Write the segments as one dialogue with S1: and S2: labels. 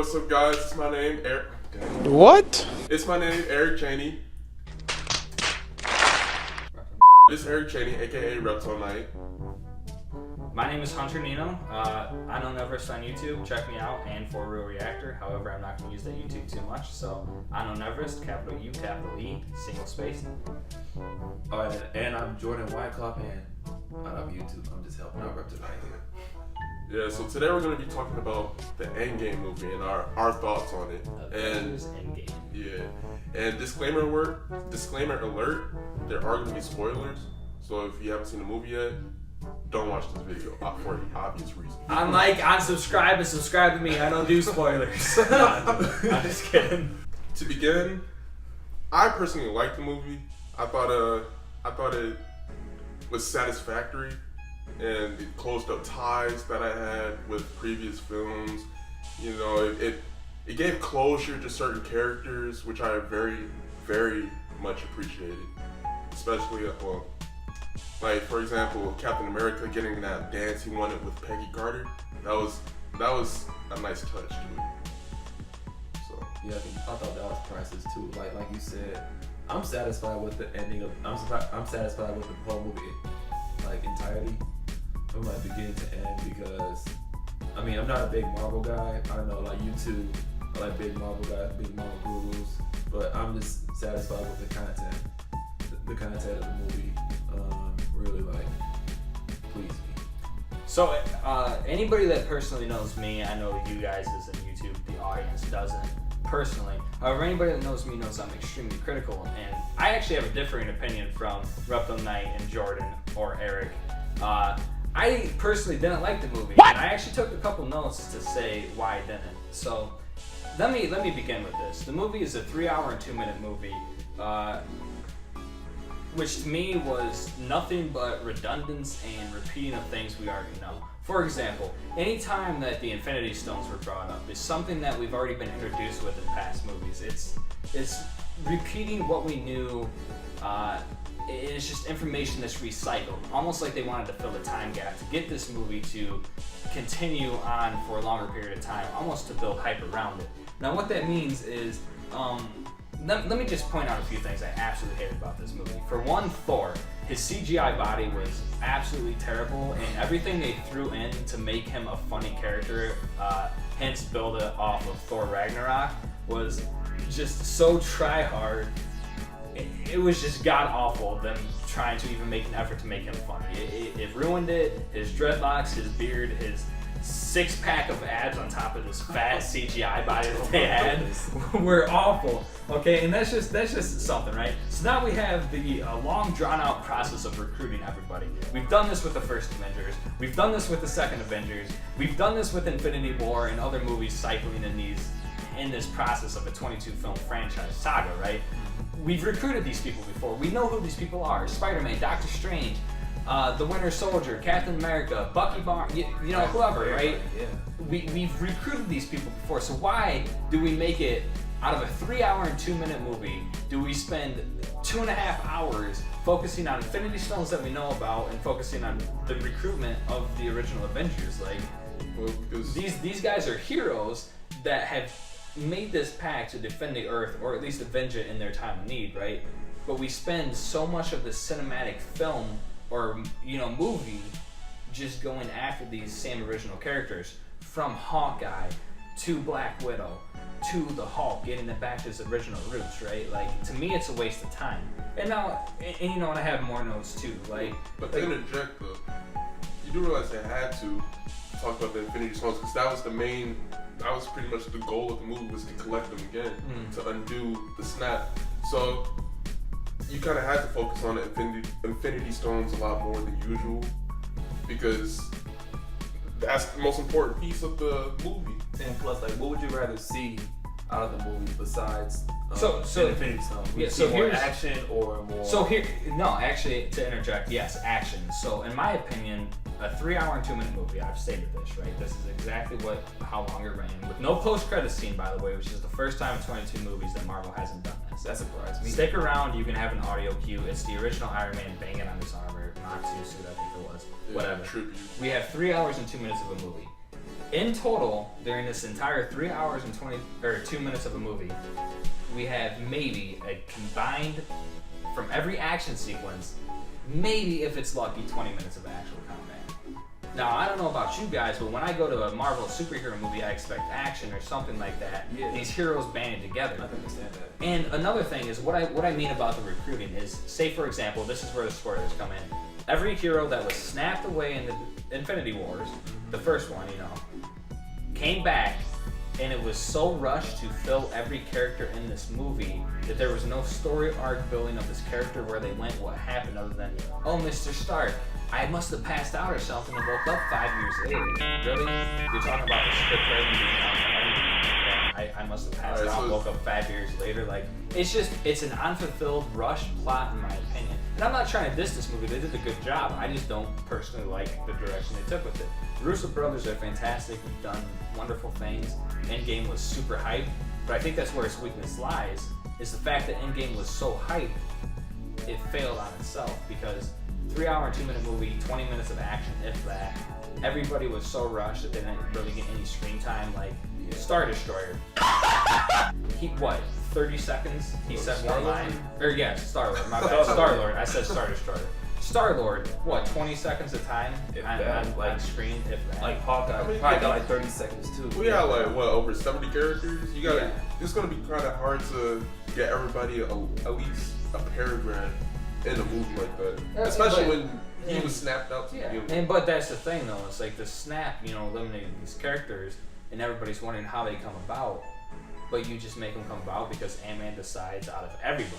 S1: what's up, guys? It's my name, Eric.
S2: What?
S1: It's my name, Eric Cheney. This is Eric Cheney, aka Reptile Knight.
S3: My name is Hunter Nino. UnknownEverest on YouTube. Check me out, and For Real Reactor. However, I'm not going to use that YouTube too much. So, UnknownEverest, capital U, capital E, single space.
S4: Alright, and I'm Jordan Wyckoff, and I love YouTube. I'm just helping out Reptile Knight here.
S1: Yeah, so today we're going to be talking about the Endgame movie and our thoughts on it.
S3: Avengers Endgame.
S1: Yeah, and disclaimer alert, there are going to be spoilers. So if you haven't seen the movie yet, don't watch this video for obvious reasons.
S3: I'm like, unsubscribe and subscribe to me. I don't do spoilers. I'm just kidding.
S1: To begin, I personally liked the movie. I thought it was satisfactory, and it closed up ties that I had with previous films. You know, it gave closure to certain characters, which I very, very much appreciated. Especially, like for example, Captain America getting that dance he wanted with Peggy Carter. That was a nice touch to it. So
S4: Yeah, I thought that was priceless too. Like you said, I'm satisfied with the ending of. I'm satisfied with the whole movie, like entirety, from like beginning to end. Because I mean, I'm not a big Marvel guy. I know like you two are like big Marvel guys, big Marvel gurus. But I'm just satisfied with the content. The content of the movie really like pleased me.
S3: So, anybody that personally knows me, I know you guys as in YouTube, the audience doesn't personally. However, anybody that knows me knows I'm extremely critical, and I actually have a differing opinion from Reptile Knight and Jordan or Eric. I personally didn't like the movie, and I actually took a couple notes to say why I didn't. So, let me begin with this. The movie is a 3-hour and 2-minute movie, which to me was nothing but redundance and repeating of things we already know. For example, anytime that the Infinity Stones were brought up is something that we've already been introduced with in past movies. It's repeating what we knew. It's just information that's recycled, almost like they wanted to fill the time gap to get this movie to continue on for a longer period of time, almost to build hype around it. Now what that means is, let me just point out a few things I absolutely hated about this movie. For one, Thor. His CGI body was absolutely terrible, and everything they threw in to make him a funny character, hence build it off of Thor Ragnarok, was just so try-hard. It was just god-awful, them trying to even make an effort to make him funny. It ruined it. His dreadlocks, his beard, his six-pack of abs on top of this fat CGI body that they had were awful. Okay, and that's just something, right? So now we have the long drawn-out process of recruiting everybody. We've done this with the first Avengers. We've done this with the second Avengers. We've done this with Infinity War and other movies cycling in this process of a 22-film franchise saga, right? We've recruited these people before. We know who these people are: Spider-Man, Doctor Strange, the Winter Soldier, Captain America, Bucky Barnes, whoever, right?
S4: Yeah.
S3: We've recruited these people before, so why do we make it, out of a 3-hour and 2-minute movie, do we spend 2.5 hours focusing on Infinity Stones that we know about and focusing on the recruitment of the original Avengers? Like,
S1: well, because
S3: these guys are heroes that have made this pact to defend the Earth, or at least avenge it in their time of need, right? But we spend so much of the cinematic film or movie just going after these same original characters, from Hawkeye to Black Widow to the Hulk, getting them back to his original roots, right? Like, to me, it's a waste of time. And now, and I have more notes too,
S1: But to interject though, you do realize they had to talk about the Infinity Stones, because that was pretty much the goal of the movie, was to collect them again, to undo the snap. So you kind of had to focus on the Infinity Stones a lot more than usual, because that's the most important piece of the movie.
S4: And plus, like, what would you rather see out of the movie besides
S3: So
S4: Infinity Stones?
S3: Yeah, so
S4: more
S3: here's
S4: action or more.
S3: So here, no, actually, to interject, yes, action. So in my opinion, a 3-hour and 2-minute movie, I've stated this, right? This is exactly how long it ran, with no post-credits scene, by the way, which is the first time in 22 movies that Marvel hasn't done this.
S4: That surprised me.
S3: Stick around, you can have an audio cue. It's the original Iron Man banging on his armor, Mach 2 suit, I think it was.
S1: Yeah,
S3: Whatever.
S1: Tribute.
S3: We have 3 hours and 2 minutes of a movie. In total, during this entire 3 hours and 2 minutes of a movie, we have maybe a combined, from every action sequence, maybe if it's lucky, 20 minutes of actual combat. Now, I don't know about you guys, but when I go to a Marvel superhero movie, I expect action or something like that.
S4: Yeah.
S3: These heroes banded together.
S4: I can understand that.
S3: And another thing is what I mean about the recruiting is, say for example, this is where the spoilers come in. Every hero that was snapped away in the Infinity Wars, the first one, came back, and it was so rushed to fill every character in this movie that there was no story arc building of this character where they went, what happened, other than, oh, Mr. Stark, I must have passed out or something and woke up 5 years later. Really? You're talking about the script writing being I must have passed out and woke up 5 years later. Like, it's an unfulfilled, rushed plot in my opinion. And I'm not trying to diss this movie, they did a good job. I just don't personally like the direction they took with it. The Russo brothers are fantastic, they've done wonderful things. Endgame was super hyped, but I think that's where its weakness lies, is the fact that Endgame was so hyped, it failed on itself, because 3 hour and 2 minute movie, 20 minutes of action, if that. Everybody was so rushed that they didn't really get any screen time. Like Star Destroyer, 30 seconds? He said one line. Or yeah, Star-Lord. My bad. Star-Lord. I said Star Destroyer. Star-Lord, 20 seconds of time on screen, if that.
S4: Like Hawkeye, probably got like 30 seconds too.
S1: We got like over 70 characters. You got It's gonna be kind of hard to get everybody at least a paragraph in a movie like that, especially when he was snapped out to begin with.
S3: But that's the thing though. It's like the snap, eliminating these characters, and everybody's wondering how they come about. But you just make them come about because Ant-Man decides out of everybody.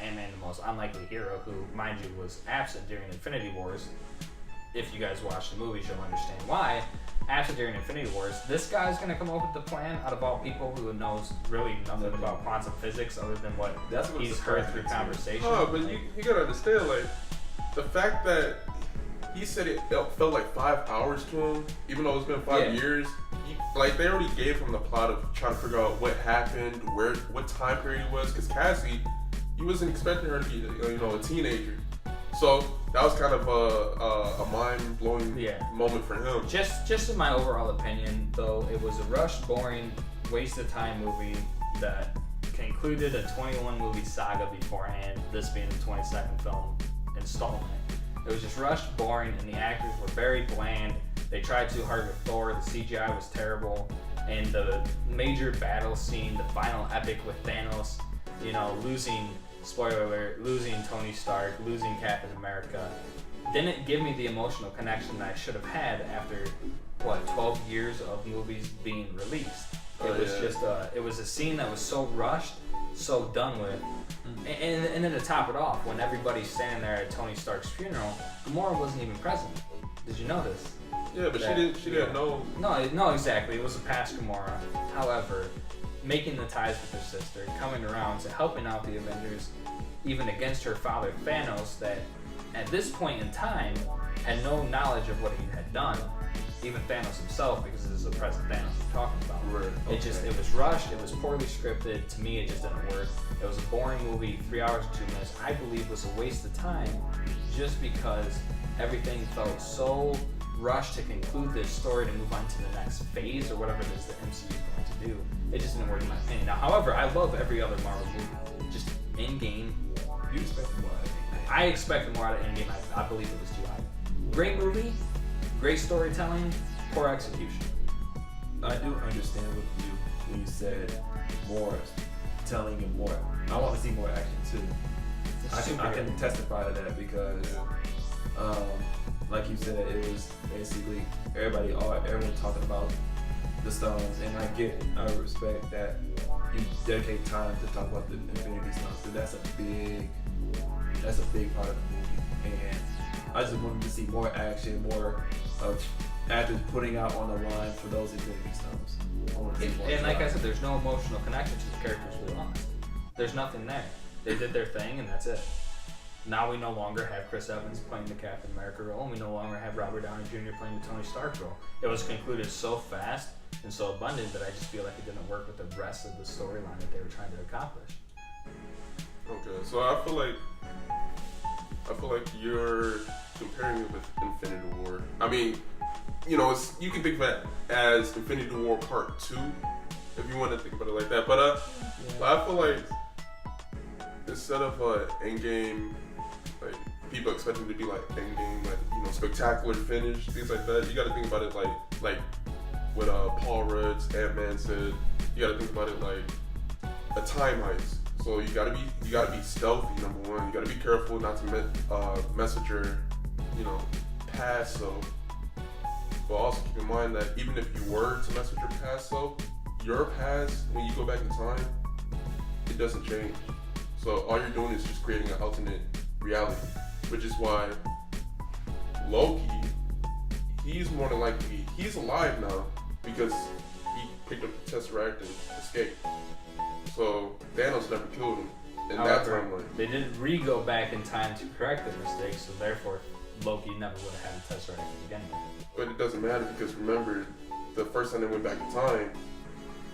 S3: Ant-Man, the most unlikely hero, who, mind you, was absent during Infinity Wars. If you guys watch the movies, you'll understand why. Absent during Infinity Wars, this guy's going to come up with the plan out of all people who knows really nothing about quantum physics other than what he's heard through conversation.
S1: Oh, but you got to understand, like, the fact that he said it felt like 5 hours to him, even though it's been 5 years. They already gave him the plot of trying to figure out what happened, what time period it was. Because Cassie, he wasn't expecting her to be, a teenager. So that was kind of a mind-blowing moment for him.
S3: Just in my overall opinion, though, it was a rushed, boring, waste of time movie that concluded a 21 movie saga beforehand. This being the 22nd film installment. It was just rushed, boring, and the actors were very bland. They tried too hard with Thor, the CGI was terrible, and the major battle scene, the final epic with Thanos, losing, spoiler alert, losing Tony Stark, losing Captain America, didn't give me the emotional connection that I should have had after, 12 years of movies being released. It was a scene that was so rushed, so done with. And then to top it off, when everybody's standing there at Tony Stark's funeral, Gamora wasn't even present. Did you know this?
S1: Yeah, but she didn't know.
S3: No, exactly. It was a past Gamora. However, making the ties with her sister, coming around to helping out the Avengers, even against her father Thanos, that at this point in time had no knowledge of what he had done. Even Thanos himself, because this is the present Thanos we're talking about.
S1: Right.
S3: It was rushed, it was poorly scripted. To me, it just didn't work. It was a boring movie, 3 hours and 2 minutes. I believe was a waste of time, just because everything felt so rushed to conclude this story to move on to the next phase or whatever it is the MCU is going to do. It just didn't work in my opinion. Now, however, I love every other Marvel movie. Just Endgame.
S4: You expected more out of Endgame.
S3: I expected more out of Endgame. I believe it was too high. Great movie, great storytelling, poor execution.
S4: I do understand with you when you said more telling and more. I want to see more action too. I can testify to that because, like you said, it was basically everyone talking about the stones, and I respect that you dedicate time to talk about the Infinity Stones, because that's a big part of the movie, and I just wanted to see more action, more of actors putting out on the line for those Infinity Stones.
S3: And like I said, there's no emotional connection to the characters we lost. There's nothing there. They did their thing, and that's it. Now we no longer have Chris Evans playing the Captain America role, and we no longer have Robert Downey Jr. playing the Tony Stark role. It was concluded so fast and so abundant that I just feel like it didn't work with the rest of the storyline that they were trying to accomplish.
S1: Okay, so I feel like you're comparing it with Infinity War. I mean, you can think of it as Infinity War Part 2, if you want to think about it like that. But I feel like instead of Endgame, like people expect him to be like Endgame, like spectacular finish, things like that. You got to think about it like what Paul Rudd's Ant-Man said. You got to think about it like a time heist. So you gotta be stealthy. Number one, you gotta be careful not to mess with your past. So, but also keep in mind that even if you were to mess with your past, your past, when you go back in time, it doesn't change. So all you're doing is just creating an alternate reality, which is why Loki, he's more than likely he's alive now because he picked up the Tesseract and escaped. So Thanos never killed him in that timeline.
S3: They did go back in time to correct the mistake, so therefore Loki never would have had a Tesseract to begin with.
S1: But it doesn't matter because remember, the first time they went back in time,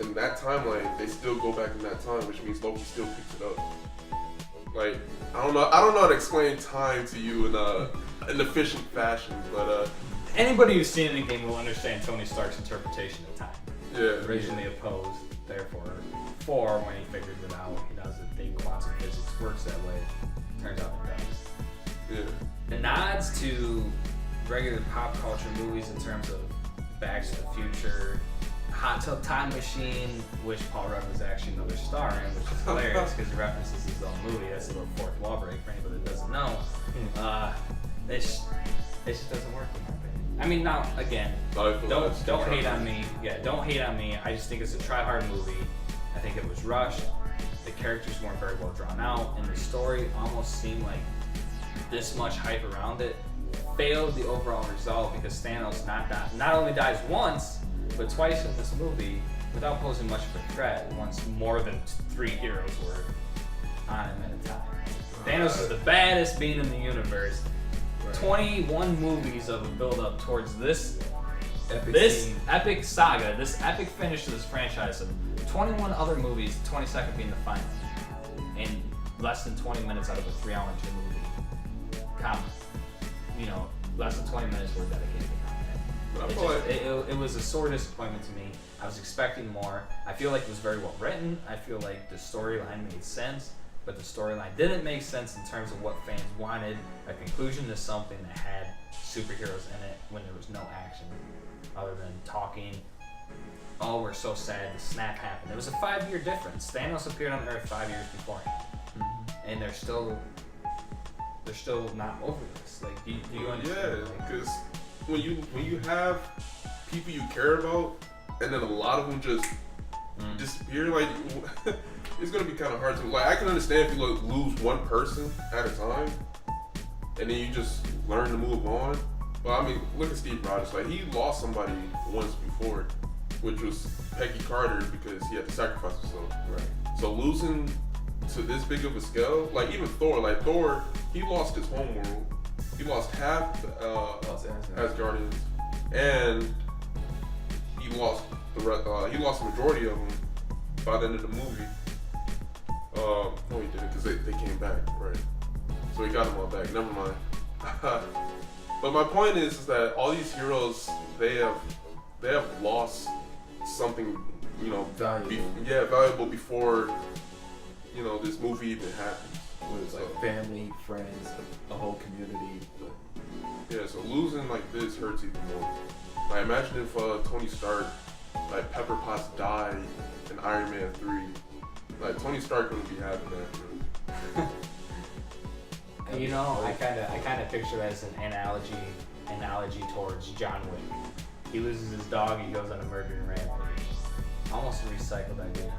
S1: in that timeline, they still go back in that time, which means Loki still picks it up. Like, I don't know how to explain time to you in an efficient fashion, but
S3: anybody who's seen Endgame will understand Tony Stark's interpretation of time.
S1: Yeah.
S3: Originally opposed, therefore, when he figures it out, he doesn't think quantum physics works that way. Turns out it does.
S1: Yeah.
S3: The nods to regular pop culture movies in terms of Back to the Future, Hot Tub Time Machine, which Paul Rudd was actually another star in, which is hilarious because he references his own movie. That's a little fourth wall break for anybody that doesn't know. It just doesn't work in my opinion. I mean, now again, don't hate on me. Yeah, don't hate on me. I just think it's a try-hard movie. I think it was rushed. The characters weren't very well drawn out, and the story almost seemed like this much hype around it failed the overall result because Thanos not only dies once, but twice in this movie without posing much of a threat once more than 3 heroes were on him at a time. Thanos is the baddest being in the universe. Right. 21 movies of a build-up towards this epic saga, this epic finish to this franchise of 21 other movies, 22nd being the final, and less than 20 minutes out of a 3-hour movie. Less than 20 minutes were dedicated to combat. It was a sore disappointment to me. I was expecting more. I feel like it was very well written. I feel like the storyline made sense, but the storyline didn't make sense in terms of what fans wanted. A conclusion to something that had superheroes in it when there was no action other than talking. Oh, we're so sad the snap happened. It was a 5-year difference. Thanos appeared on Earth 5 years beforehand. Mm-hmm. And they're still not over this. Like, do you understand?
S1: Yeah, because when you have people you care about, and then a lot of them just disappear, like it's gonna be kind of hard to like. I can understand if you lose one person at a time, and then you just learn to move on. But I mean, look at Steve Rogers. Like he lost somebody once before, which was Peggy Carter because he had to sacrifice himself.
S4: Right.
S1: So losing to this big of a scale, like even Thor, he lost his home world. He lost half Asgardians, and he lost the majority of them by the end of the movie. No, he didn't, because they came back, right? So he got them all back. Never mind. But my point is that all these heroes, they have lost something, valuable before, this movie even happens.
S4: With like family, friends, a whole community.
S1: Yeah, so losing like this hurts even more. Like imagine if Tony Stark, like Pepper Potts died in Iron Man 3. Like Tony Stark wouldn't be having that.
S3: I kind of picture it as an analogy towards John Wick. He loses his dog, he goes on a murdering rampage. Almost a recycled idea.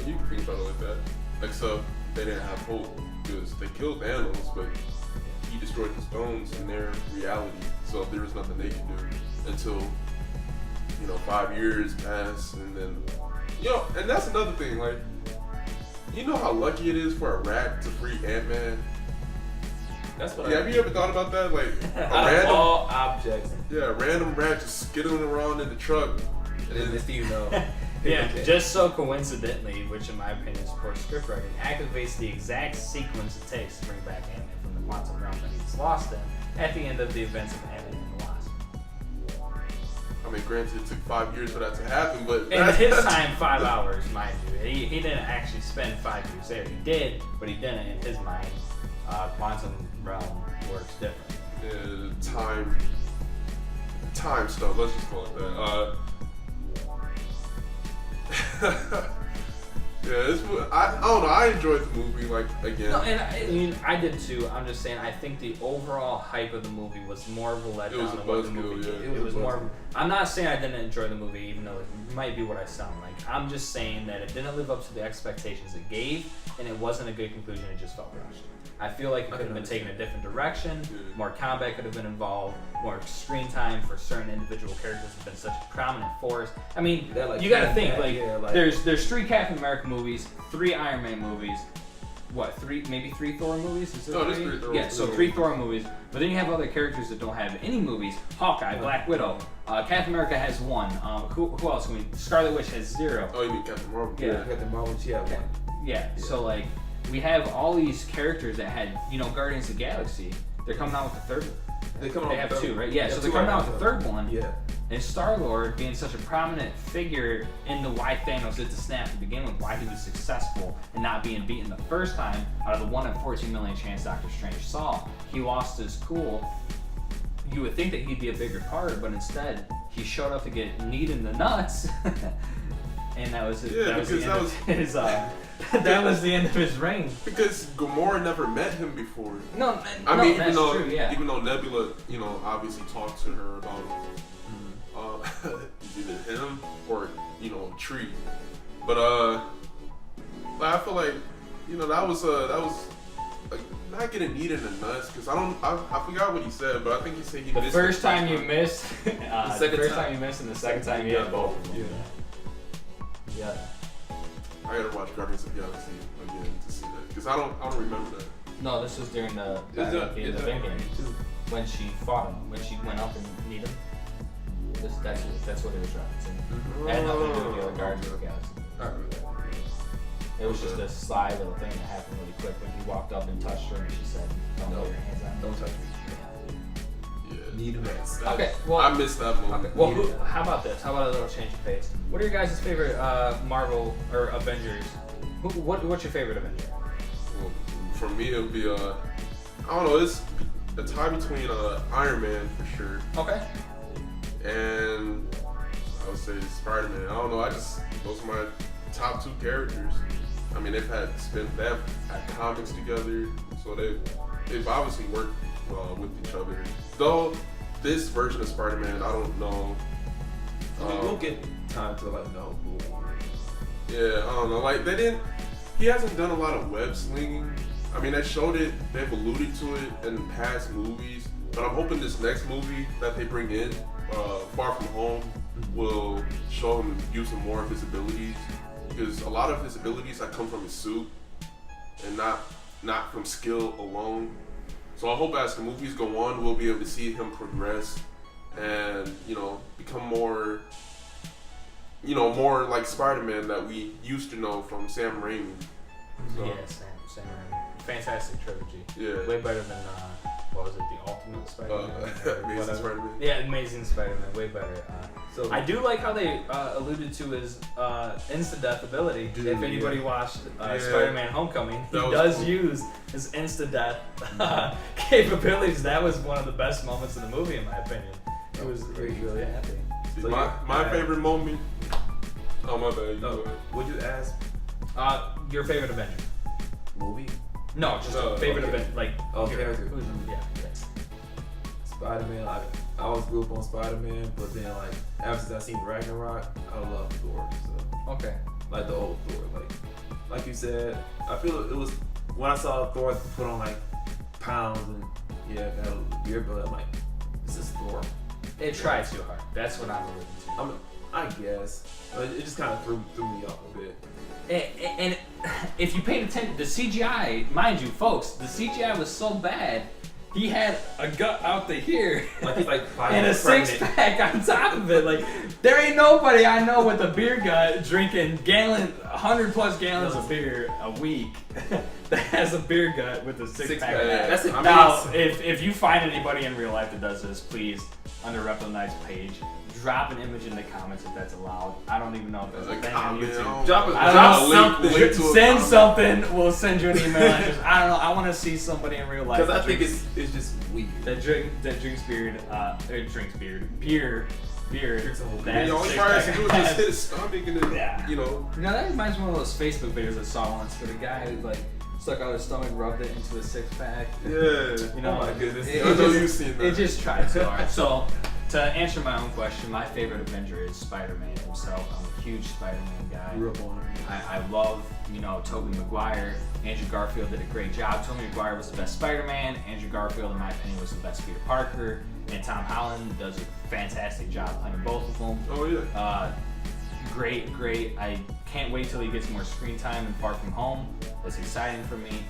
S1: You can think about it like that. Except they didn't have hope because they killed Thanos, but he destroyed the stones in their reality. So there was nothing they could do until 5 years passed, and then and that's another thing. Like, you know how lucky it is for a rat to free Ant-Man?
S4: That's what.
S1: Yeah, have you ever thought about that? Like
S4: all objects.
S1: Yeah, a random rat just skittering around in the truck.
S4: And then next thing you know.
S3: Yeah, just so coincidentally, which in my opinion supports scriptwriting, activates the exact sequence it takes to bring back Ant-Man from the quantum realm that he's lost in at the end of the events of Ant-Man and the Wasp.
S1: I mean, granted, it took 5 years for that to happen, but
S3: in his time, 5 hours, mind you. He didn't actually spend 5 years there. He did, but he didn't in his mind. Quantum realm works different.
S1: Time stuff. Let's just call it that. I don't know. I enjoyed the movie. Like again.
S3: No, and I mean, I did too. I'm just saying. I think the overall hype of the movie was more of a letdown than what the movie did. It was more. I'm not saying I didn't enjoy the movie, even though it might be what I sound like. I'm just saying that it didn't live up to the expectations it gave, and it wasn't a good conclusion. It just felt rushed. I feel like it could have been taken a different direction. More combat could have been involved. More screen time for certain individual characters have been such a prominent force. I mean, you got to think there's 3 Captain America movies, 3 Iron Man movies. What, 3? Maybe 3 Thor movies? Is there 3?
S1: There's 3 Thor.
S3: Yeah, so 3 Thor movies. But then you have other characters that don't have any movies. Hawkeye, Black Widow. Captain America has 1. Who else? Scarlet Witch has 0.
S1: Oh, you mean Captain Marvel?
S4: Yeah, Captain Marvel. She had 1.
S3: Yeah. So like. We have all these characters that had, Guardians of the Galaxy. They're coming out with the 3rd one. They have 2, right? Yeah, so they're coming out with the 3rd one.
S4: Yeah.
S3: And Star-Lord being such a prominent figure into why Thanos did the snap to begin with, why he was successful and not being beaten the first time out of the 1 in 14 million chance Doctor Strange saw. He lost his cool. You would think that he'd be a bigger part, but instead he showed up to get kneed in the nuts. And that was that was the end of his reign.
S1: Because Gamora never met him before.
S3: No,
S1: I mean,
S3: that's true, yeah.
S1: Even though Nebula, obviously talked to her about either him or Tree. But I feel like that was like not getting kneaded in the nuts because I forgot what he said, but I think he said he
S3: the
S1: missed
S3: first time you missed,
S4: the second time
S3: you missed, and the second time you had both of them. Yeah.
S1: I gotta watch Guardians of the Galaxy again to see that because I don't remember that.
S3: No, this was during the Endgame when she fought him, when she went up and kneed him. That's what it was referencing. It had nothing to do with the other Guardians of the Galaxy.
S1: I remember that.
S3: It was just a sly little thing that happened really quick when he walked up and touched her and she said, "Don't lay your hands on me.
S4: Don't touch me." Need a mess.
S3: Okay, well,
S1: I missed that movie.
S3: Okay, well, how about this? How about a little change of pace? What are your guys' favorite Marvel or Avengers? What's your favorite Avenger?
S1: Well, for me, it would be I don't know. It's a tie between Iron Man for sure.
S3: Okay.
S1: And I would say Spider-Man. I don't know. Those are my top 2 characters. I mean, they've had comics together, so they've obviously worked with each other. Though this version of Spider-Man, I don't know.
S4: We'll get time to know.
S1: Yeah, I don't know. He hasn't done a lot of web slinging. I mean, they showed it. They've alluded to it in past movies. But I'm hoping this next movie that they bring in, Far From Home, will show him using more of his abilities. Because a lot of his abilities that come from his suit, and not from skill alone. So I hope as the movies go on, we'll be able to see him progress and, become more like Spider-Man that we used to know from Sam Raimi. So,
S3: yeah, Sam Raimi. Fantastic trilogy.
S1: Yeah.
S3: Way better than, what was it, The Ultimate Spider-Man?
S1: Amazing Spider-Man.
S3: Yeah, Amazing Spider-Man. Way better. So I do like how they alluded to his insta-death ability.
S1: Dude,
S3: if anybody watched Spider-Man Homecoming, he does use his insta-death capabilities. That was one of the best moments in the movie, in my opinion. It was really happy.
S1: So my favorite moment. Oh, my bad.
S4: No, would you ask?
S3: Your favorite Avenger?
S4: Movie?
S3: No, just a favorite event. Like,
S4: character.
S3: Yeah.
S4: Spider-Man. I always grew up on Spider-Man, but then ever since I seen Ragnarok, I love Thor. So
S3: Okay.
S4: like the old Thor, like you said, I feel it was when I saw Thor put on pounds and got a beard, but I'm like, this is Thor.
S3: It tried too hard. That's what I'm alluding to.
S4: I guess. It just kind of threw me off a bit.
S3: And if you paid attention, the CGI, mind you, folks, the CGI was so bad. He had a gut out to here,
S4: he's
S3: and a 6-pack on top of it. There ain't nobody I know with a beer gut drinking 100+ gallons of beer a week that has a beer gut with a 6-pack.
S4: That's
S3: now, if you find anybody in real life that does this, please, under Reptile Knight's page, drop an image in the comments if that's allowed. I don't even know if that's a thing on
S1: comment,
S3: YouTube.
S4: Drop
S1: a
S4: something.
S1: link to a
S3: Send
S1: comment.
S3: something. We'll send you an email. And just, I don't know. I want to see somebody in real life.
S4: Because I think
S3: drinks-
S4: it's just weird.
S3: that drinks beer.
S4: Drinks a whole
S3: that
S4: beer.
S1: The
S3: has a
S1: only
S3: six
S1: part I has to
S3: pack.
S1: do is just hit his stomach and then,
S3: Yeah.
S1: you know.
S3: You know, that reminds me of one of those Facebook videos I saw once where the guy who like stuck out his stomach, rubbed it into a six pack.
S1: Yeah.
S3: You know,
S4: Oh my goodness.
S3: It,
S1: I
S3: it
S1: know
S3: just,
S1: you've seen that.
S3: it just tried so hard. So, to answer my own question, my favorite Avenger is Spider-Man himself. I'm a huge Spider-Man guy.
S4: Grew up on it.
S3: I love, Tobey Maguire. Andrew Garfield did a great job. Tobey Maguire was the best Spider-Man. Andrew Garfield, in my opinion, was the best Peter Parker. And Tom Holland does a fantastic job playing both of them.
S1: Oh, yeah.
S3: Great. I can't wait till he gets more screen time in Far From Home. That's exciting for me.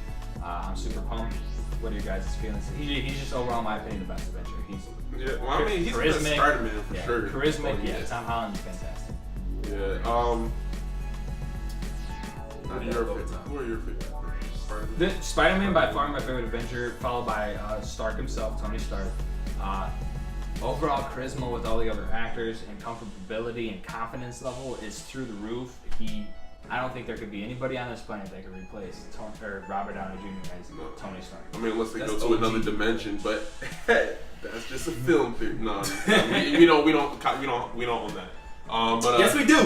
S3: I'm super pumped. What are your guys' feelings? He's just overall, in my opinion, the best Avenger.
S1: Yeah, well, I mean, he's the best
S3: charismatic.
S1: Spider-Man for
S3: Yeah,
S1: sure.
S3: charismatic.
S1: Oh,
S3: Yeah, Tom Holland's fantastic.
S1: Yeah.
S4: Not
S1: Who
S4: that
S1: are
S4: over
S1: your
S4: time.
S1: favorite Spider-Man?
S3: Spider-Man by far my favorite Avenger, followed by Stark himself, Tony Stark. Overall charisma with all the other actors and comfortability and confidence level is through the roof. I don't think there could be anybody on this planet that could replace Robert Downey Jr. as Tony Stark.
S1: I mean, unless they
S4: That's
S1: go to
S4: OG.
S1: another dimension, but that's just a film theory. No, we don't own that. But
S4: Yes, we do.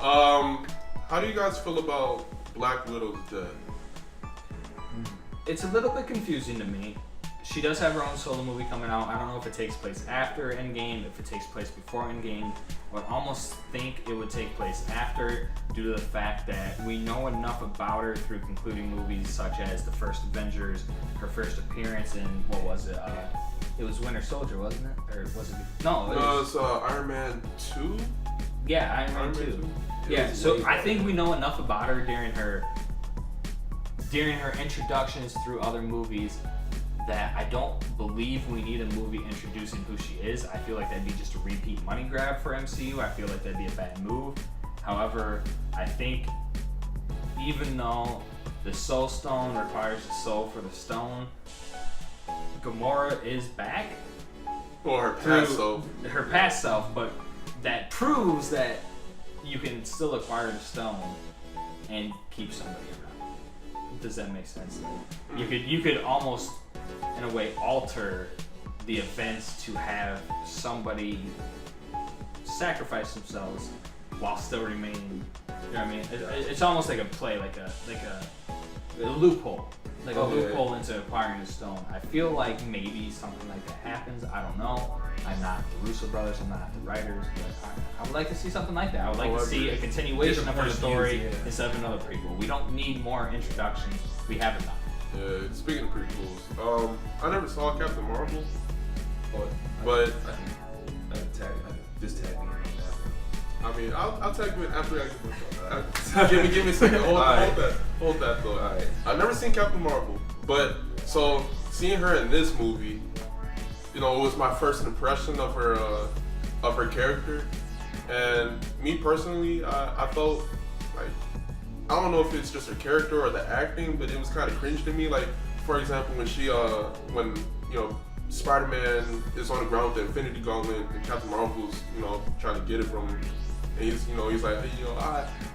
S4: Fine,
S1: how do you guys feel about Black Widow's death?
S3: It's a little bit confusing to me. She does have her own solo movie coming out. I don't know if it takes place after Endgame, if it takes place before Endgame. I would almost think it would take place after, due to the fact that we know enough about her through concluding movies such as the first Avengers, her first appearance in, what was it? It was Winter Soldier, wasn't it? Or was it? No, it was,
S1: It's Iron Man 2?
S3: yeah, Iron Man 2. Yeah,
S1: was
S3: so
S1: way
S3: I
S1: back.
S3: think we know enough about her during her introductions through other movies that I don't believe we need a movie introducing who she is. I feel like that'd be just a repeat money grab for MCU. I feel like that'd be a bad move. However, I think even though the Soul Stone requires the soul for the stone, Gamora is back.
S1: Or her
S3: through
S1: past self.
S3: her past self, but that proves that you can still acquire the stone and keep somebody around. Does that make sense? You could almost, in a way, alter the events to have somebody sacrifice themselves while still remaining. You know what I mean? It's almost like a play, like a loophole. Like a loophole into acquiring the stone. I feel like maybe something like that happens. I don't know. I'm not the Russo brothers. I'm not the writers. But I would like to see something like that. I would like to see a continuation of her story instead of another prequel. We don't need more introductions. We have enough.
S1: Yeah, speaking of prequels, I never saw Captain Marvel, but
S4: Just tag me in on that.
S1: I mean, I'll tag you in after I give me a second. Hold that though.
S4: Alright.
S1: I've never seen Captain Marvel, but so seeing her in this movie, it was my first impression of her character, and me personally, I felt like, I don't know if it's just her character or the acting, but it was kind of cringe to me. Like, for example, when Spider-Man is on the ground with the Infinity Gauntlet and Captain Marvel's trying to get it from him, and he's like, hey,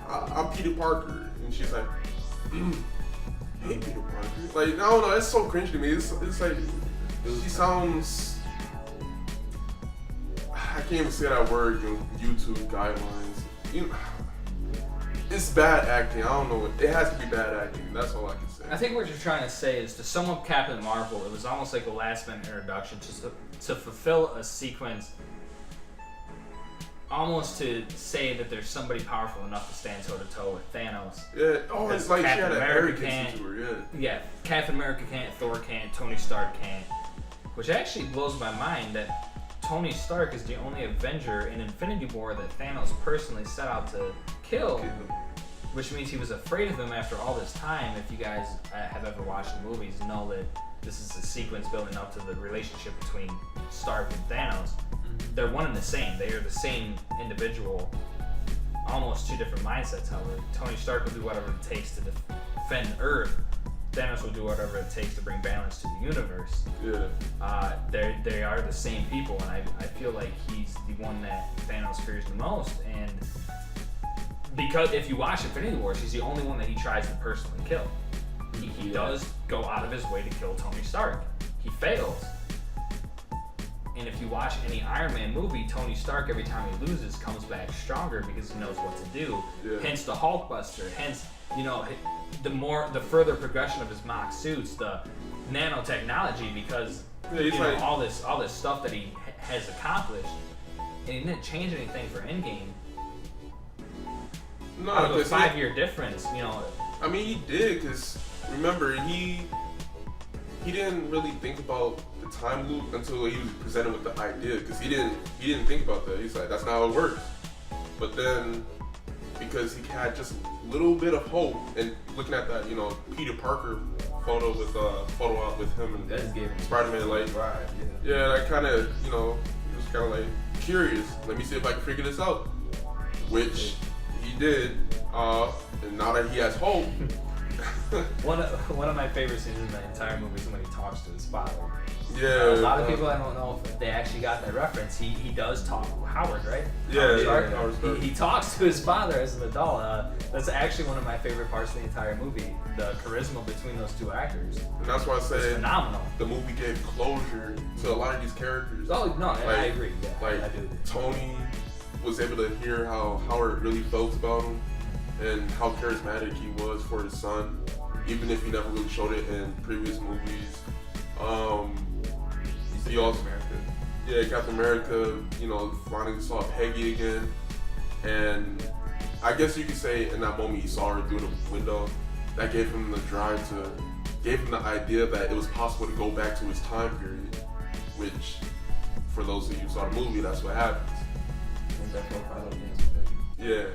S1: I'm Peter Parker, and she's like, hey, Peter Parker. Like, I don't know, it's so cringe to me. It's like, she sounds, I can't even say that word in YouTube guidelines. It's bad acting. I don't know. It has to be bad acting. That's all I can say.
S3: I think what you're trying to say is, to sum up Captain Marvel, it was almost like a last-minute introduction to fulfill a sequence, almost to say that there's somebody powerful enough to stand toe-to-toe with Thanos.
S1: Yeah. Oh, it's like
S3: Captain
S1: she had an
S3: America
S1: arrogance to her. Yeah.
S3: Yeah, Captain America can't, Thor can't, Tony Stark can't. Which actually blows my mind that Tony Stark is the only Avenger in Infinity War that Thanos personally set out to kill. Which means he was afraid of him after all this time. If you guys have ever watched the movies, know that this is a sequence building up to the relationship between Stark and Thanos. They're one and the same. They are the same individual, almost two different mindsets. However, Tony Stark will do whatever it takes to defend Earth, Thanos will do whatever it takes to bring balance to the universe.
S1: Yeah.
S3: They are the same people, and I feel like he's the one that Thanos fears the most. And because if you watch Infinity Wars, he's the only one that he tries to personally kill. He does go out of his way to kill Tony Stark. He fails. And if you watch any Iron Man movie, Tony Stark, every time he loses, comes back stronger because he knows what to do.
S1: Yeah.
S3: Hence the Hulkbuster. Hence, the further progression of his mock suits, the nanotechnology, because all this stuff that he has accomplished, and he didn't change anything for Endgame.
S1: No,
S3: out of a 5-year difference,
S1: I mean, he did, because remember, he didn't really think about the time loop until he was presented with the idea, because he didn't think about that. He's like, that's not how it works. But then, because he had just a little bit of hope, and looking at that, Peter Parker photo with him and Spider-Man, like, yeah, that kind of, he was kind of like curious. Let me see if I can figure this out, which he did, and now that he has hope.
S3: One of my favorite scenes in the entire movie is when he talks to his father.
S1: Yeah.
S3: A lot of people, I don't know if they actually got that reference. He does talk. Howard, right?
S1: Yeah.
S3: Howard Stark. He talks to his father as an adult. That's actually one of my favorite parts of the entire movie. The charisma between those two actors.
S1: And that's why I say
S3: phenomenal.
S1: The movie gave closure to a lot of these characters.
S3: Oh no, I agree. Yeah,
S1: like
S3: I do.
S1: Tony was able to hear how Howard really felt about him and how charismatic he was for his son, even if he never really showed it in previous movies. He also, Captain America, finally saw Peggy again, and I guess you could say in that moment he saw her through the window. That gave him the drive gave him the idea that it was possible to go back to his time period, which, for those of you who saw the movie, that's what happens. Yeah,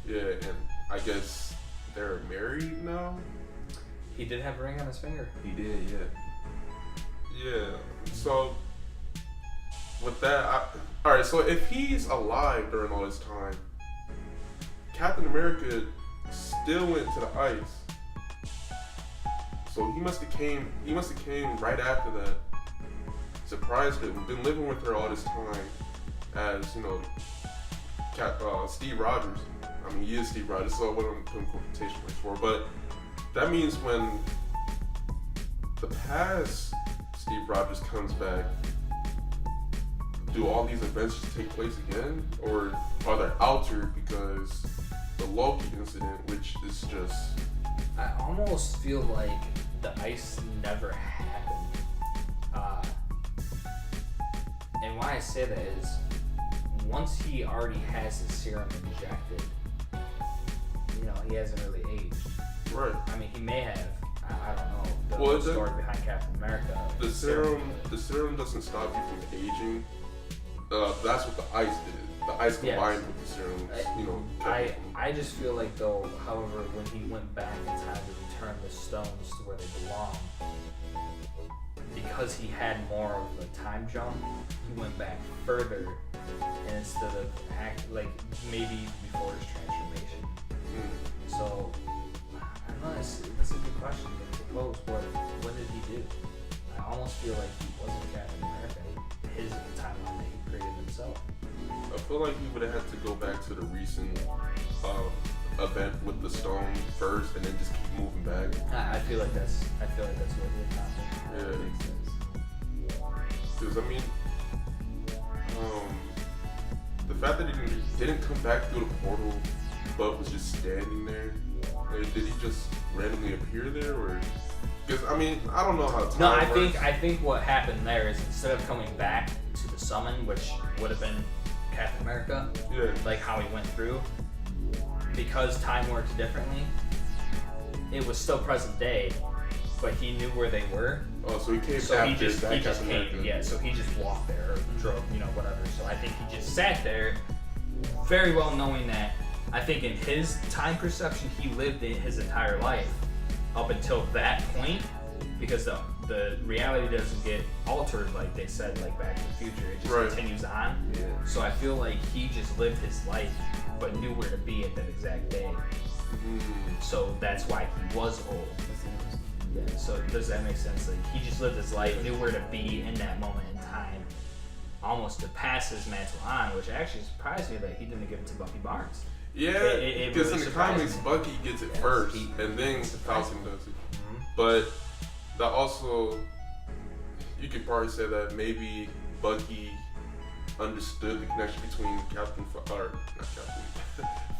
S1: and I guess they're married now?
S3: He did have a ring on his finger.
S4: He did, yeah.
S1: Yeah, so with that, alright, so if he's alive during all this time, Captain America still went to the ice. So he must have came right after that, surprised her, been living with her all this time as, Steve Rogers. I mean, he is Steve Rogers, so what I'm putting quotation marks for, but that means when the past Steve Rogers comes back, do all these events just take place again? Or are they altered because the Loki incident, which is just...
S3: I almost feel like the ice never happened. And why I say that is, once he already has his serum injected, he hasn't really aged.
S1: Right.
S3: I mean, he may have. I don't know the story behind Captain America.
S1: The serum doesn't stop you from aging. That's what the ice did. The ice combined with the serum,
S3: I just feel like though, however, when he went back in time to return the stones to where they belong, because he had more of a time jump, he went back further, and instead of maybe before his transformation. So I don't know. That's a good question to pose. What did he do? I almost feel like he wasn't Captain America. His timeline that he created himself.
S1: I feel like he would have had to go back to the recent event with the stone first, and then just keep moving back.
S3: I feel like that's what he accomplished.
S1: Yeah,
S3: that makes sense.
S1: Because I mean, the fact that he didn't come back through the portal, but was just standing there. Like, did he just randomly appear there, or? Because I mean, I don't know how time works.
S3: I think what happened there is instead of coming back to the summon, which would have been Captain America, like how he went through, because time works differently, it was still present day, but he knew where they were.
S1: Oh, so he came
S3: so
S1: after
S3: he just
S1: Captain
S3: came,
S1: America.
S3: yeah. So he just walked there or drove, whatever. So I think he just sat there, very well knowing that. I think in his time perception, he lived in his entire life up until that point, because the reality doesn't get altered like they said, like Back to the Future. It just continues on.
S4: Yeah.
S3: So I feel like he just lived his life, but knew where to be at that exact day. So that's why he was old. Yeah, so does that make sense? Like, he just lived his life, knew where to be in that moment in time, almost to pass his mantle on, which actually surprised me that he didn't give it to Bucky Barnes.
S1: Yeah,
S3: It
S1: because
S3: really
S1: in the
S3: surprised
S1: comics,
S3: me.
S1: Bucky gets it
S3: Yes,
S1: first,
S3: he-
S1: and then
S3: surprised
S1: Falcon
S3: me.
S1: does it.
S3: Mhm.
S1: But that also, you could probably say that maybe Bucky understood the connection between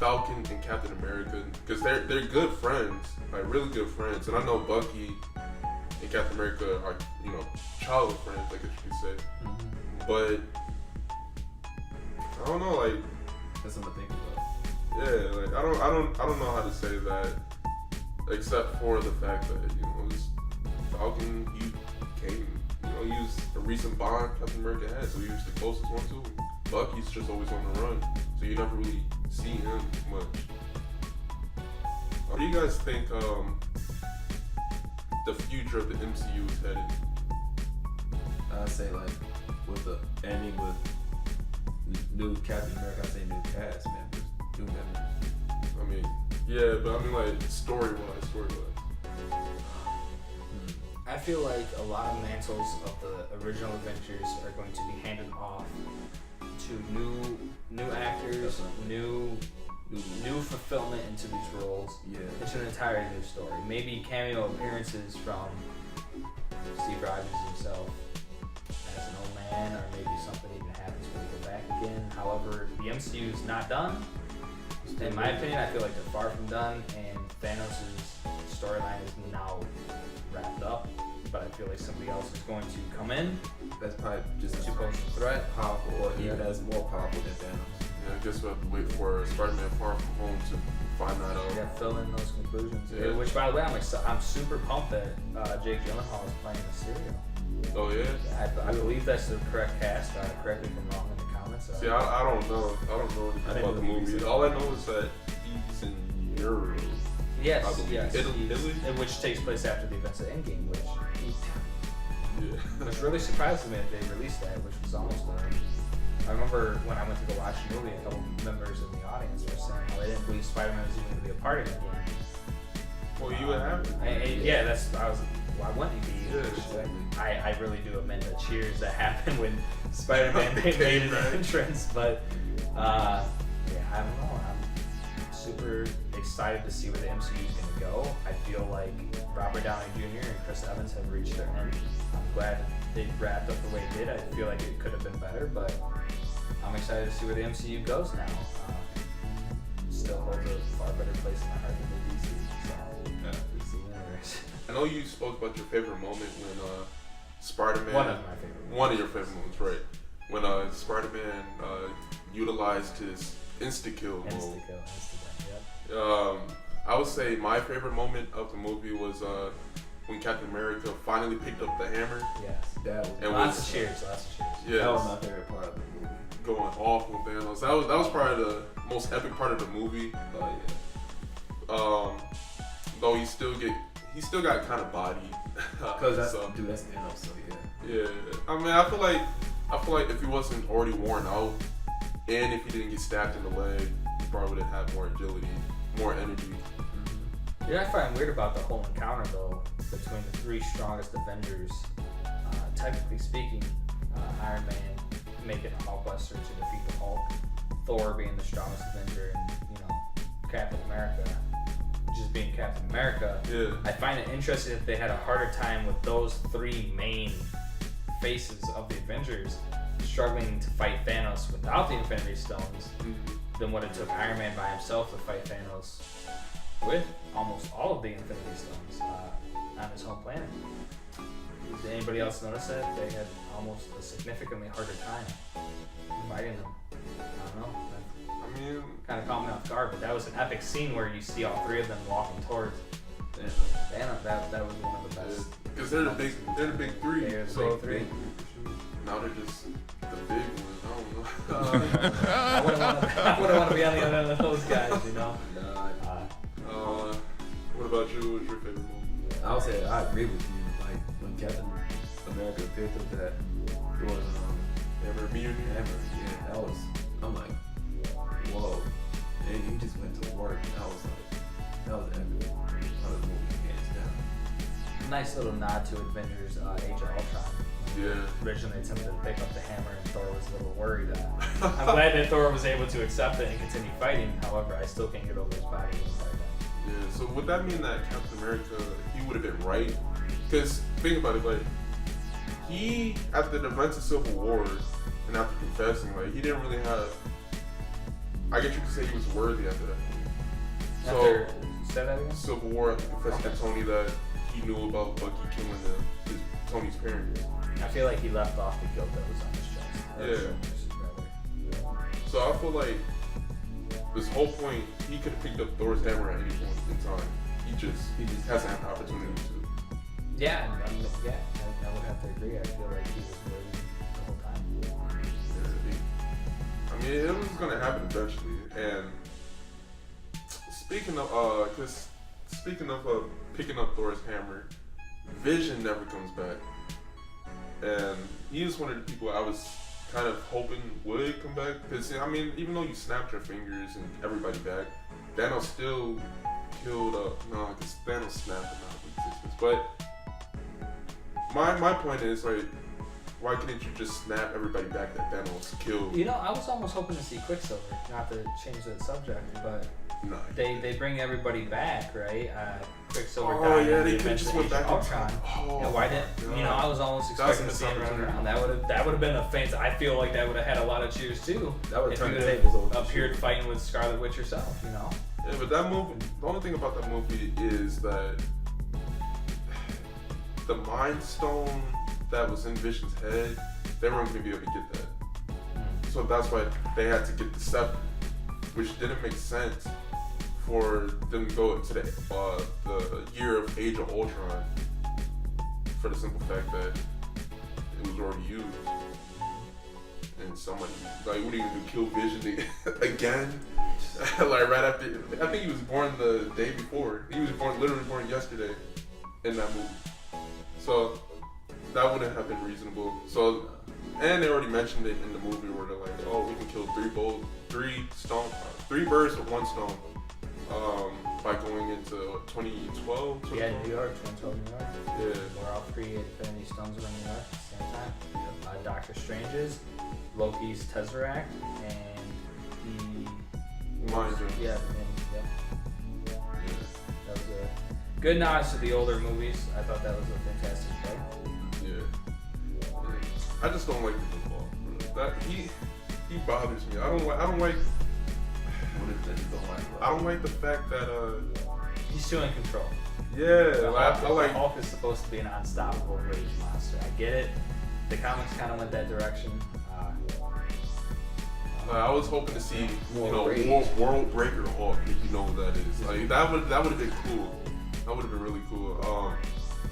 S1: Falcon and Captain America, because they're good friends, like really good friends. And I know Bucky and Captain America are, you know, childhood friends, I guess you could say. But I don't know, like,
S4: That's something to think about.
S1: yeah, like I don't know how to say that, except for the fact that, you know, it's Falcon, he came, you know, he was a recent bond Captain America had, so he was the closest one to him. Bucky's just always on the run, so you never really see him much. Where do you guys think the future of the MCU is headed?
S4: I'd say like with the ending with new Captain America, I'd say new cast members, new members.
S1: I mean, yeah, but I mean, like, story-wise.
S3: I feel like a lot of mantles of the original Avengers are going to be handed off to new actors, new fulfillment into these roles.
S4: Yeah.
S3: It's an entirely new story. Maybe cameo appearances from Steve Rogers himself as an old man, or maybe something even happens when we go back again. However, the MCU is not done. In my opinion, I feel like they're far from done, and Thanos' storyline is now wrapped up. But I feel like somebody else is going to come in
S4: That's probably just
S3: to pose a threat.
S4: powerful, or even as more powerful than Thanos.
S1: Yeah, I guess we'll have to wait for Spider-Man Far From Home to find that out.
S3: Yeah, fill in those conclusions.
S1: Yeah.
S3: Which, by the way, I'm super pumped that Jake Gyllenhaal is playing Mysterio.
S1: Oh yeah.
S3: I believe that's the correct cast. Correct me if I'm wrong in the comments.
S1: See, I don't know. I don't know anything
S4: I didn't
S1: about the
S4: know
S1: movie.
S4: you said
S1: All I know is that he's in Europe. I
S3: yes,
S1: believe.
S3: yes,
S1: Italy?
S3: which takes place after the events of Endgame,
S1: Yeah.
S3: which really surprised me that they released that, which was almost I remember when I went to go watch the movie, a couple members in the audience were saying how they didn't believe Spider-Man was even going to be a part of it again.
S1: Well, you would have it.
S3: Yeah, I was. Why wouldn't he be?
S1: Yeah, exactly.
S3: I really do amend the cheers that happened when Spider-Man made an entrance, but yeah, I don't know. I'm super excited to see where the MCU is going to go. I feel like Robert Downey Jr. and Chris Evans have reached their end. I'm glad they wrapped up the way it did. I feel like it could have been better, but I'm excited to see where the MCU goes now. Still holds a far better place in my heart than the DC. So, DC universe.
S1: I know you spoke about your favorite moment when Spider-Man.
S3: One of my favorite.
S1: One of your favorite moments, right? When Spider-Man utilized his insta-kill mode.
S3: Insta-kill, yep.
S1: I would say my favorite moment of the movie was when Captain America finally picked up the hammer.
S3: Yes.
S4: That was,
S1: And
S3: Lots
S1: was-
S3: of cheers, lots of cheers.
S1: Yes,
S4: that was my favorite part of the movie.
S1: going off on Thanos. That was probably the most epic part of the movie.
S4: Oh
S1: Though he still got kind of bodied.
S4: Because that's
S1: So,
S4: dude, that's Thanos. So yeah.
S1: yeah. I mean, I feel like if he wasn't already worn out, and if he didn't get stabbed in the leg, he probably would have had more agility, more energy.
S3: You know what I find weird about the whole encounter, though, between the three strongest Avengers, technically speaking, Iron Man making a Hulkbuster to defeat the Hulk, Thor being the strongest Avenger, and, Captain America just being Captain America.
S1: Yeah.
S3: I find it interesting that they had a harder time with those three main faces of the Avengers struggling to fight Thanos without the Infinity Stones than what it took Iron Man by himself to fight Thanos with almost all of the Infinity Stones on his home planet. Did anybody else notice that? They had almost a significantly harder time fighting them. I don't know.
S1: I mean,
S3: Kind of caught me off guard, but that was an epic scene where you see all three of them walking towards Thanos. That was one of the best.
S1: because they're the big three.
S3: They're the
S1: So
S3: big three.
S1: now they're just the big ones. I don't know.
S3: I wouldn't want to be on the other end of those guys,
S1: What about you? What's your favorite movie?
S4: I would say I agree with you. Like when Captain America picked up that
S1: Ever reunion?
S4: hammer, yeah, that was. I'm like, whoa. And he just went to work. And I was like, that was epic. How the movie hands down.
S3: Nice little nod to Avengers Age of Ultron.
S1: Yeah.
S3: Originally attempted to pick up the hammer and Thor was a little worried. I'm glad that Thor was able to accept it and continue fighting. However, I still can't get over his body.
S1: Yeah, so would that mean that Captain America, he would have been right? Because think about it, like, he, after the events of Civil War, and after confessing, like, he didn't really have, I guess you could say he was worthy after that. So,
S3: Say that again?
S1: Civil War, after confessing to Tony that he knew about Bucky killing Tony's parents.
S3: I feel like he left off the guilt that was on his chest. So
S1: I feel like this whole point, he could have picked up Thor's hammer at any point in time. He just hasn't had the opportunity to.
S3: Yeah, I would have to agree. I feel like he was worthy the whole time.
S1: Yeah, I mean, it was gonna happen eventually. And speaking of picking up Thor's hammer, Vision never comes back, and he is one of the people I was kind of hoping would come back. Because I mean, even though you snapped your fingers and everybody back, Thanos still killed. No, because Thanos snapped him out of existence. But my point is, like, why couldn't you just snap everybody back that Thanos killed?
S3: You know, I was almost hoping to see Quicksilver. Not to change the subject, but
S1: no,
S3: they bring everybody back, right? Quicksilver died.
S1: Oh yeah,
S3: in
S1: they
S3: the
S1: could have just
S3: Avengers
S1: went back in
S3: Ultron.
S1: time. Oh,
S3: And why didn't I was almost expecting to see him running around. That would have been a fancy. I feel like that would have had a lot of cheers too.
S4: That would
S3: if
S4: turn
S3: you
S4: the
S3: would
S4: tables over.
S3: have appeared fighting with Scarlet Witch herself, you know.
S1: Yeah, but that movie. The only thing about that movie is that the Mind Stone that was in Vision's head, they weren't going to be able to get that. So that's why they had to get the scepter, which didn't make sense for them to go into the year of Age of Ultron, for the simple fact that it was already used. And somebody, like, what are you gonna do, kill Vision again? Like, right after, I think he was born the day before. He was literally born yesterday in that movie. So that wouldn't have been reasonable. So, and they already mentioned it in the movie where they're like, oh, we can kill three birds with one stone. By going into 2012.
S3: Yeah, New York, 2012 New York.
S1: Yeah.
S3: Where all three Infinity Stones were in New York at the same time. Doctor Strange's, Loki's Tesseract, and
S1: Mind Stone.
S3: Yep. That was a good nods to the older movies. I thought that was a fantastic play.
S1: Yeah. I just don't like the football. That he bothers me. I don't like. I don't like the fact that
S3: He's too in control.
S1: Yeah, I like.
S3: The Hulk is supposed to be an unstoppable rage monster. I get it. The comics kind of went that direction.
S1: I was hoping to see,
S4: More
S1: World Breaker Hulk, if you know what that is. Like that would have been cool. That would have been really cool.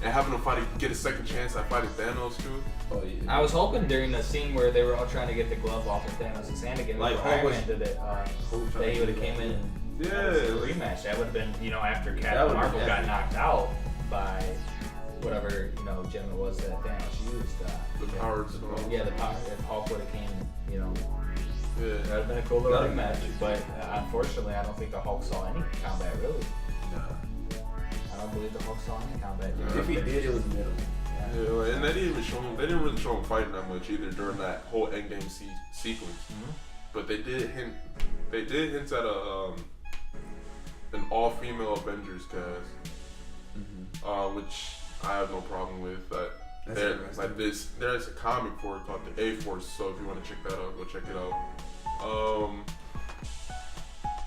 S1: And having him get a second chance at fighting Thanos too.
S4: Oh yeah.
S3: I was hoping during the scene where they were all trying to get the glove off of Thanos' hand again,
S4: Like
S3: before Iron
S4: Hulk
S3: Man did it, that he would have came in and
S1: Yeah,
S3: a rematch. That would have been, after Captain Marvel got knocked out by whatever, gem it was that Thanos used.
S1: The power stone.
S3: Yeah, the power. If Hulk would have came,
S1: Yeah.
S3: that would have been a cool little rematch. But unfortunately, I don't think the Hulk saw any combat really.
S4: Nah.
S3: I don't believe the Hulk saw any combat.
S4: If he did, it was minimal.
S1: Yeah, and they didn't really show him fighting that much either during that whole Endgame sequence.
S3: Mm-hmm.
S1: But they did hint at an all-female Avengers cast, which I have no problem with. There's a comic for it called the A-Force, so if you want to check that out, go check it out.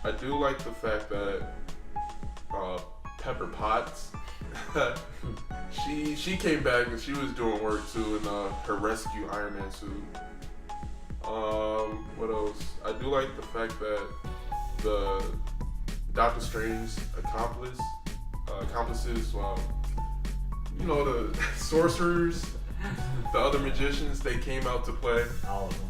S1: I do like the fact that Pepper Potts, she came back and she was doing work too in her rescue Iron Man suit. What else? I do like the fact that the Doctor Strange accomplices, the sorcerers, the other magicians, they came out to play.
S3: All of them.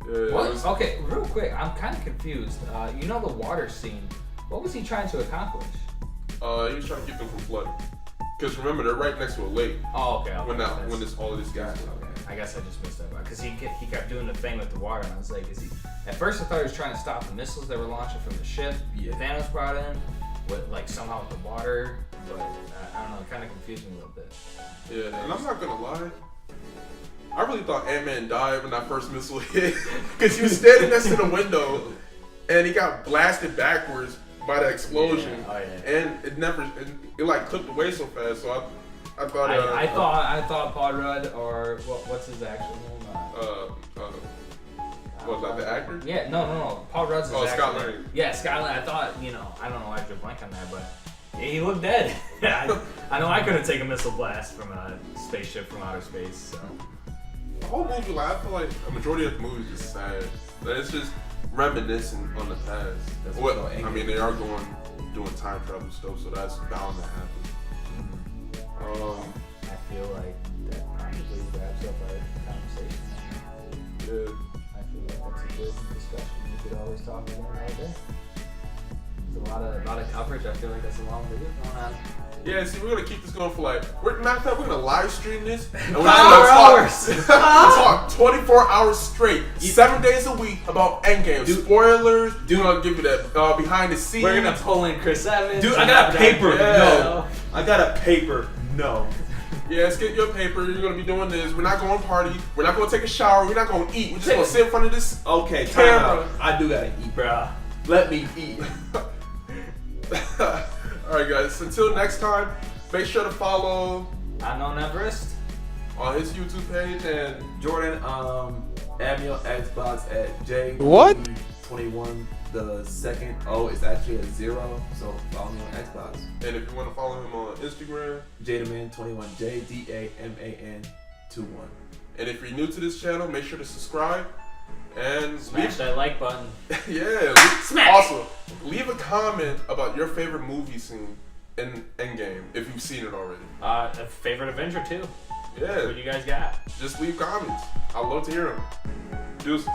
S1: Yeah,
S3: What? Okay, real quick, I'm kind of confused. The water scene. What was he trying to accomplish?
S1: He was trying to keep them from flooding. Because remember, they're right next to a lake.
S3: Oh, okay.
S1: When all of this gets
S3: Okay. I guess I just missed that part. Because he kept doing the thing with the water, and I was like, is he? At first, I thought he was trying to stop the missiles that were launching from the ship.
S4: Yeah.
S3: Thanos brought in, somehow with the water. but I don't know, it kind of confused me a little bit.
S1: Yeah, and I'm not gonna lie. I really thought Ant-Man died when that first missile hit, because he was standing next to the window, and he got blasted backwards by the explosion,
S3: Yeah. Oh, yeah.
S1: and it like clipped away so fast. So I thought
S3: I thought Paul Rudd, or what's his actual name?
S1: Was that the actor?
S3: Yeah, no. Paul Rudd's his actor.
S1: Scott Lang.
S3: Yeah, Scott Lang. I thought, I don't know why I drew a blank on that, but yeah, he looked dead. I know I couldn't take a missile blast from a spaceship from outer space. So.
S1: The whole movie, like, I feel like a majority of the movie is just sad. Like, it's just reminiscing on the past.
S4: That's
S1: Well,
S4: what
S1: I mean, they are doing time travel stuff, so that's bound to happen.
S3: I feel like that probably wraps up our conversation.
S1: Yeah.
S3: I feel like that's a good discussion. We could always talk again another day. There's a lot of coverage. I feel like that's a long video going on.
S1: Yeah, see, we're gonna keep this going for like. Matter of fact, we're gonna live stream this. And we're
S3: 5 hours.
S1: We'll talk 24 hours straight, 7 days a week about Endgame. Spoilers. Dude, I'll give you that behind the scenes.
S3: We're gonna pull in Chris Evans.
S2: Dude, I got a paper.
S1: Yeah.
S2: No. I got a paper. No.
S1: Yeah, let's get your paper. You're gonna be doing this. We're not going to party. We're not gonna take a shower. We're not gonna eat. We're just gonna sit in front of this.
S2: Okay, time
S1: camera.
S2: out. I do gotta eat.
S3: Bruh.
S2: Let me eat.
S1: Alright, guys. Until next time, make sure to follow
S3: UnknownEverest.
S1: on his YouTube page and
S4: Jordan, add me on Xbox at J.
S5: What?
S4: 21. The second O is actually a 0, so follow me on Xbox.
S1: and if you want to follow him on Instagram,
S4: Jadaman21, JDAMAN 21.
S1: and if you're new to this channel, make sure to subscribe and
S3: Smash that like button.
S1: Smash. Also, leave a comment about your favorite movie scene in Endgame if you've seen it already.
S3: A favorite Avenger too.
S1: Yeah,
S3: What you guys got?
S1: just leave comments. I'd love to hear them. Deuces.